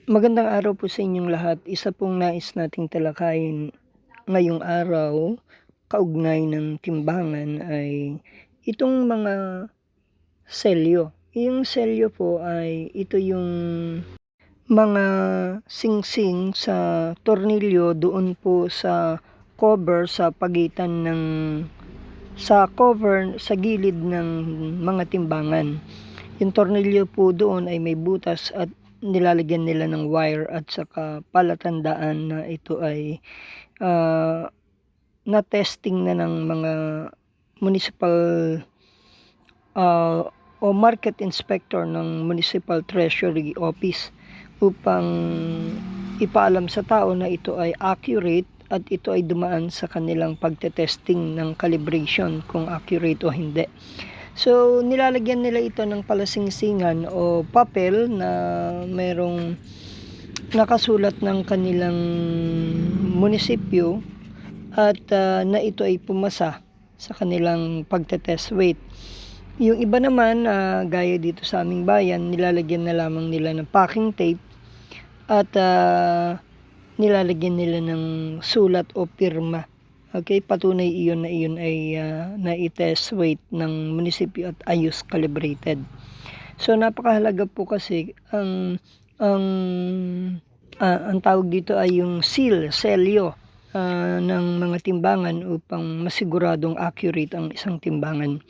Magandang araw po sa inyong lahat. Isa pong nais nating talakayin ngayong araw, kaugnay ng timbangan ay itong mga selyo. Yung selyo po ay ito yung mga singsing sa tornilyo doon po sa cover sa pagitan ng sa gilid ng mga timbangan. Yung tornilyo po doon ay may butas at nilalagyan nila ng wire at saka palatandaan na ito ay na-testing na ng mga municipal o market inspector ng Municipal Treasury Office upang ipaalam sa tao na ito ay accurate at ito ay dumaan sa kanilang pagte-testing ng calibration kung accurate o hindi. So, nilalagyan nila ito ng palasingsingan o papel na merong nakasulat ng kanilang munisipyo at na ito ay pumasa sa kanilang pagte-test weight. Yung iba naman, gaya dito sa aming bayan, nilalagyan na lamang nila ng packing tape at nilalagyan nila ng sulat o pirma. Okay, patunay iyon na iyon ay na-test weight ng munisipyo at ayos calibrated. So napakahalaga po kasi ang tawag dito ay yung selyo ng mga timbangan upang masiguradong accurate ang isang timbangan.